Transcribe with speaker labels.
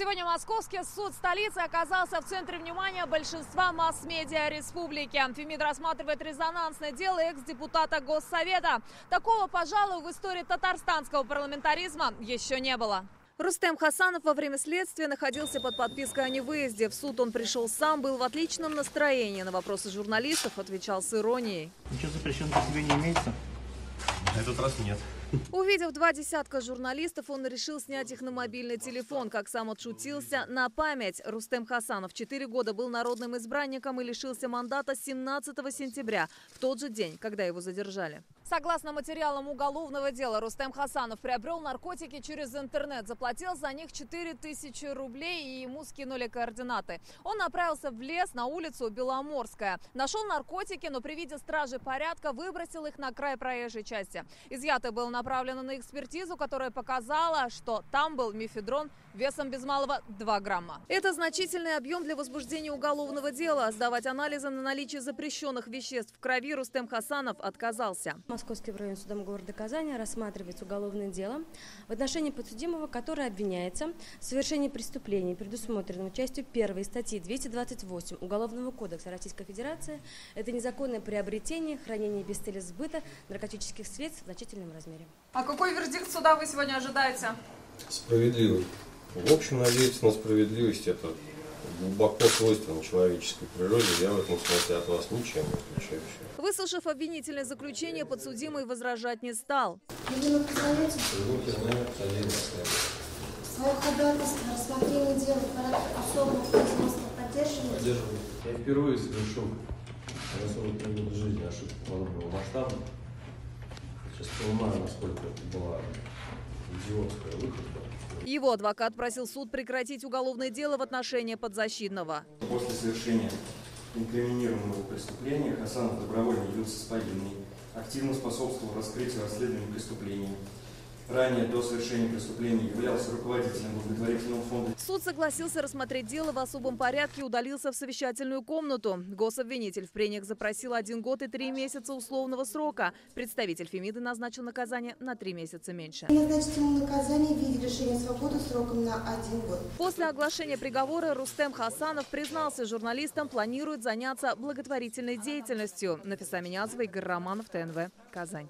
Speaker 1: Сегодня Московский суд столицы оказался в центре внимания большинства масс-медиа республики. Фемид рассматривает резонансное дело экс-депутата Госсовета. Такого, пожалуй, в истории татарстанского парламентаризма еще не было. Рустем Хасанов во время следствия находился под подпиской о невыезде. В суд он пришел сам, был в отличном настроении. На вопросы журналистов отвечал с иронией.
Speaker 2: Ничего запрещенного по себе не имеется?
Speaker 3: На этот раз нет.
Speaker 1: Увидев 20 журналистов, он решил снять их на мобильный телефон. Как сам отшутился, на память. Рустем Хасанов 4 года был народным избранником и лишился мандата 17 сентября, в тот же день, когда его задержали. Согласно материалам уголовного дела, Рустем Хасанов приобрел наркотики через интернет, заплатил за них 4000 рублей и ему скинули координаты. Он направился в лес на улицу Беломорская. Нашел наркотики, но при виде стражи порядка выбросил их на край проезжей части. Изъятый был направлен на экспертизу, которая показала, что там был мефедрон весом без малого 2 грамма. Это значительный объем для возбуждения уголовного дела. Сдавать анализы на наличие запрещенных веществ в крови Рустем Хасанов отказался.
Speaker 4: Московским районным судом города Казани рассматривается уголовное дело в отношении подсудимого, который обвиняется в совершении преступлений, предусмотренного частью 1 статьи 228 Уголовного кодекса Российской Федерации. Это незаконное приобретение, хранение без цели сбыта наркотических средств в значительном размере.
Speaker 1: А какой вердикт суда вы сегодня ожидаете?
Speaker 3: Справедливый. В общем, надеяться на справедливость — это глубоко свойственно человеческой природе. Я в этом смысле от вас ничем не отличаюсь.
Speaker 1: Выслушав обвинительное заключение, подсудимый возражать не стал.
Speaker 5: Свое ходатайство, рассмотрение дела в порядке особого производства поддерживаете?
Speaker 3: Поддерживаю. Я впервые совершил за 43 года жизни ошибку подобного масштаба. Сейчас понимаю, насколько это была идиотская выходка.
Speaker 1: Его адвокат просил суд прекратить уголовное дело в отношении подзащитного.
Speaker 6: После совершения инкриминированного преступления Хасанов добровольно явился с повинной, активно способствовал раскрытию расследования преступлений. Ранее до совершения преступления являлся руководителем благотворительного фонда.
Speaker 1: Суд согласился рассмотреть дело в особом порядке и удалился в совещательную комнату. Гособвинитель в прениях запросил 1 год и 3 месяца условного срока. Представитель Фемиды назначил наказание на 3 месяца меньше.
Speaker 5: Назначить ему наказание в виде лишения свободы сроком на 1 год.
Speaker 1: После оглашения приговора Рустем Хасанов признался журналистам, планирует заняться благотворительной деятельностью. Нафиса Минязова, Игорь Романов, ТНВ, Казань.